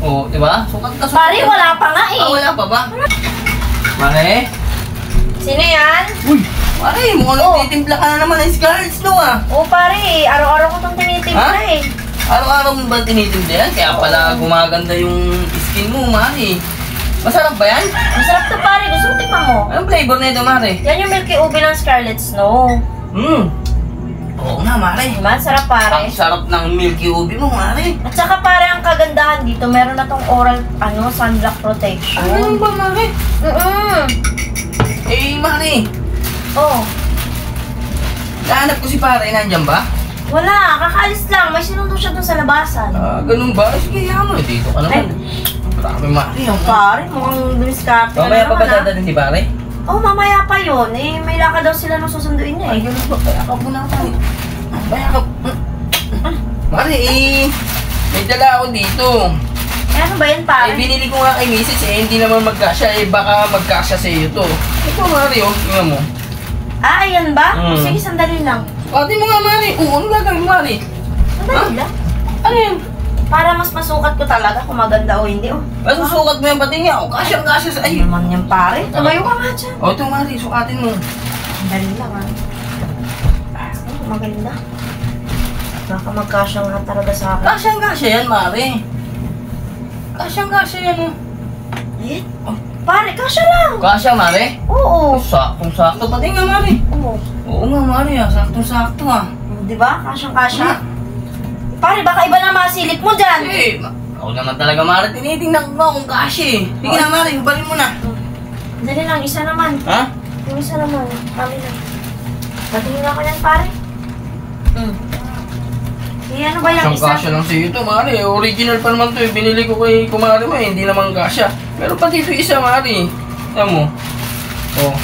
Oh, di ba? Sukat ka, sukat. Pare, wala pa nga eh. Ah, wala pa ba? Mare? Sino yan? Uy! Mare, mukhang nagtitimpla ka na naman ng Scarlett Snow ah. Oo pare, araw-araw ko itong tinitimpla eh. Araw-araw mo ba tinitimpla yan? Kaya pala gumaganda yung skin mo, Mare. Masarap ba yan? Masarap to pare, gusto mo tikman mo? Anong flavor na ito, Mare? Yan yung Milky Ube ng Scarlett Snow. Oo nga, Mare. Diba? Sarap pare. Ang sarap ng Milky Ube mo, Mare. At saka pare, ang kagandahan dito, meron na tong oral, sunblock protection. Ano ba, Mare? Eh, Mare. Oh. Nahanap ko si pare, nandyan ba? Wala, kakaalis lang. May sinundo siya dun sa labasan. Ganun ba? Sige, yaman. Dito ka naman. Marami, Mare. Pare, mukhang dumiskarte ka na Mamaya pa ba naman dadalhin si pare? Oh, mamaya pa yun. Eh, may lakad daw sila nung susunduin niya eh. Ay, ganun ba? Bayakap mo na ako. Bayakap. Mare, may dala ako dito. Eh, ano ba yan, pare? Binili ko nga kay Mrs. Hindi naman magkasya. Baka magkasya sa iyo to. Ito, Mare, tingnan mo. Ayan ba? Sige, sandali lang. Pati mo nga, Mare. Ano gagawin, Mare? Sandali lang. Ano yan? Para mas masukat ko talaga kung maganda o hindi. Masusukat mo yan pati nga. Kasyang-kasya sa iyo. Ano naman yan, pare? Tumayo ka nga dyan. Ito, Mare. Sukatin mo. Sandali lang, maganda. Baka magkasya nga talaga sa akin. Kasyang-kasya yan, Mare. Kasyang-kasya yan, Eh? Pare, kasya lang. Kasya, Mare? Oo. Saktong-sakto pati nga, Mare. Oo. Oo nga, Mare. Saktong-sakto, Diba? Kasyang-kasya. Pare, baka iba na masilip mo dyan. Eh, ako naman talaga, Mare. Tinitingnan ko kung kasya eh. Sige na, Mare. Hubalin mo na. Dali lang, isa naman. Ha? Yung isa naman. Kami lang. Patingin ako yan, pare. Eh, ano ba yung isa? Kasya lang sa'yo ito, Mare. Original pa naman ito eh. Binili ko kay kumari mo eh. Hindi naman kasya. Pero pati ito isa, Mare. Alam mo? Oh.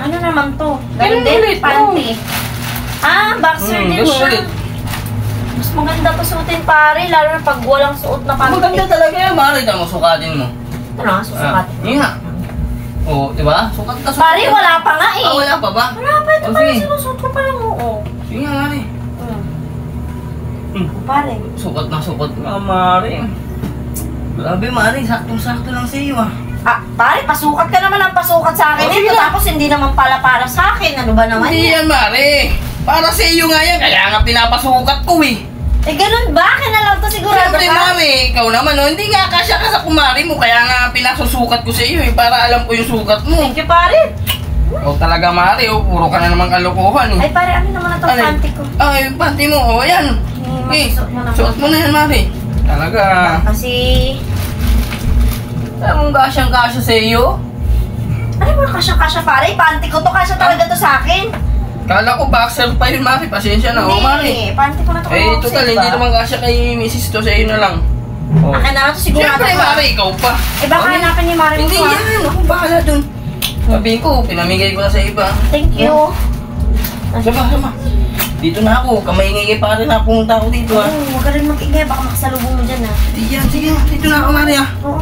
Ano naman to? Ganun Ganun ulit, din, panty. Boxer din ganun siya. ulit. Mas maganda to suotin, pare. Lalo na pag walang suot na panty. Maganda talaga yan, Mare. Tama, sukatin mo. Ito na, susukatin. Yun nga. Oo, di ba? Sukat ka, sukat. Pare, wala pa nga eh. Wala pa ba? Wala pa. Ito pala sinusuot ko pa lang. Oo. Sige nga, Mare. Pare. Sukat nga, Mare. Grabe, Mare. Saktong-sakto lang sa iyo ah. Pare, pasukat ka naman ang pasukat sa akin. Ito, tapos hindi naman pala para sa akin. Ano ba naman Hindi yan, Mare. Para sa iyo nga yan. Kaya nga pinapasukat ko eh. Eh, ganun ba? Kinalam to sigurado Siyempre, ka? Mare, ikaw naman, no? Hindi nga kasya ka sa kumari mo, kaya nga pinasusukat ko sa iyo, eh, para alam ko yung sukat mo. Thank you, pare. O talaga, Mare, puro ka na naman kalokohan, eh. Ay, pare, ano naman na itong panty ko? Ay, yung panty mo, yan. Suot mo na yan, Mare. Talaga. Kasi... Anong kasyang-kasya sa iyo? Ano mo kasya-kasya, pare? Panty ko to, kasya talaga to sa akin. Kala ko boxer pa yun, Mare. Pasensya na, Mare. Hindi, panty ko na to. Total, hindi naman kasya kay Mrs. to, sa iyo na lang. Akin na lang to, sigurado Siyempre, ka. Mare, ikaw pa. Eh, baka hanapin ni Mare mo Hindi to, yan, ako bahala dun. Sabihin ko, pinamigay ko na sa iba. Thank you. Sama. Dito na ako, kamaingay pa rin na pumunta ako dito ha. Huwag ka rin mag-ingay, baka makasalubong mo dyan ha. Sige, dito na ako, Mare ha. Oo.